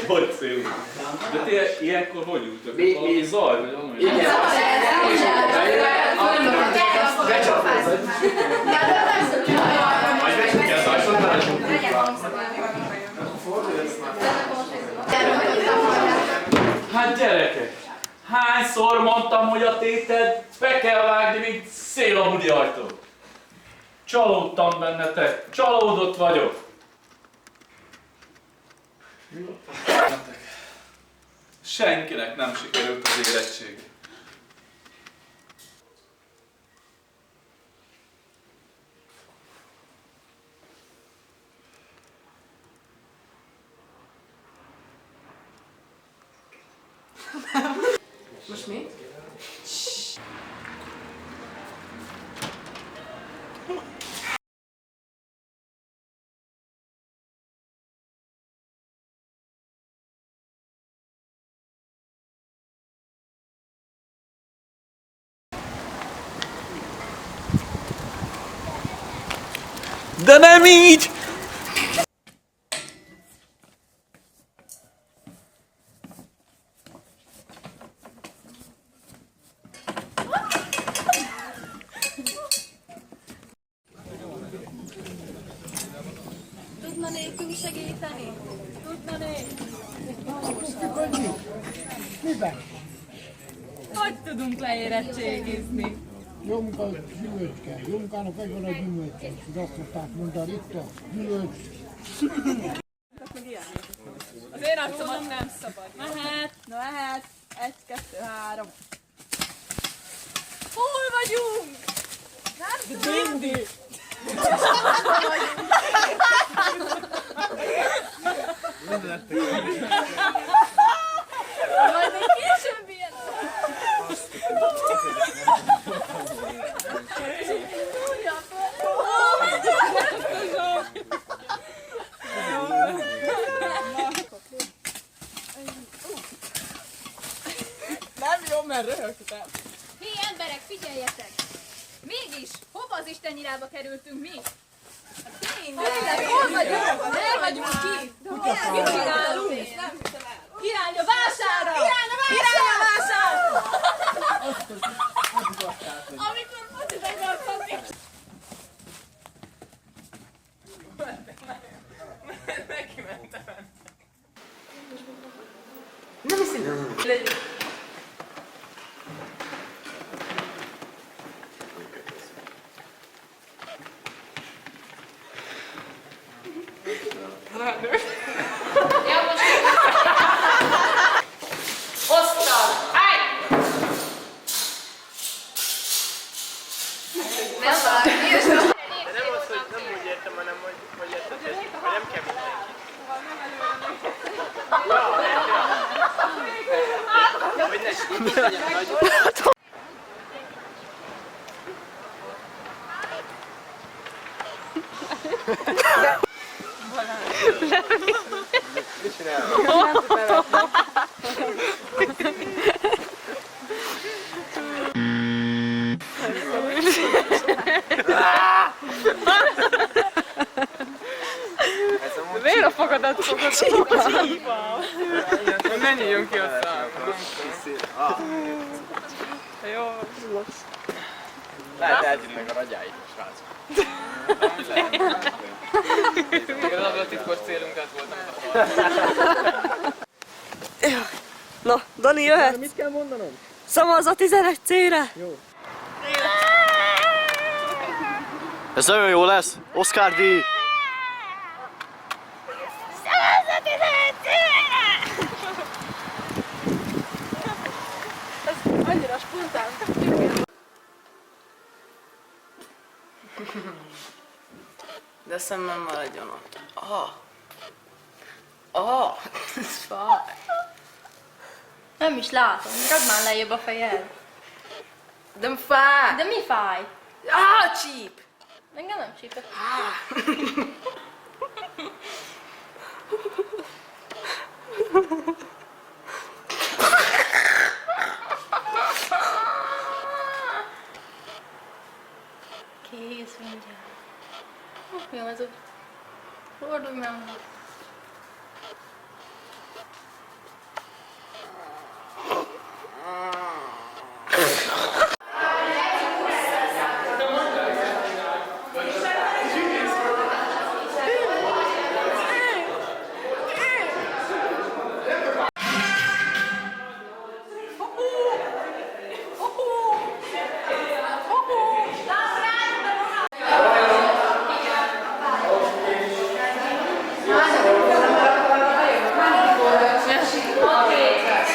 Bocélunk. De ti ilyenkor hogy ültök? Valami zaj, vagy valami? Igen. Hát gyerekek, hányszor mondtam, hogy a tétet be kell vágni, mint szél a budi ajtó? Csalódtam bennetek, csalódott vagyok. Senkinek nem sikerült az érettség. Most mi? De nem így! Tudna nékünk segíteni? Tudna-e? Miben? Hogy tudunk leérettségizni? Jó munka, gyümölcs kell. Jó munkának megvan a gyümölcs. És azt szokták mondani, itt a gyümölcs. Az én arcomat nem szabad. Mehet, mehet. 1, 2, 3. Hol vagyunk? Nem tudom. Mindig. Majd egy később ilyen. Nem jó, mert röhögtem. Hé, emberek, figyeljetek! Mégis, hova az Isten nyilába kerültünk mi? Tényleg, hol vagyunk? Nem vagyunk ki! Mit csinálunk? Irány a vásárra! Irány a vásárra! Amikor focit akartam is! Neki mentem. Nem hiszem. Miért a fogadat fogod? Csípa! Ne nyíljunk ki a számra. Jó. Lehet eltűnnek a ragyáit, srácok. Igazából a titkos célunkat voltam a Na, Dani, jöhet? Mit kell mondanom? Szavazz a 11C-re! Jó. Ez nagyon jó lesz! Oscar díj! Szavazz a 11C-re! Ez annyira spontán. De szemmel maradjon ott. Ez fáj. Nem is látom, ragd már lejjebb a fejed. De fáj. De mi fáj? Csíp. Engem nem csípett. Kész, mindjárt. Mi az ott? Fordulj meg. Ah.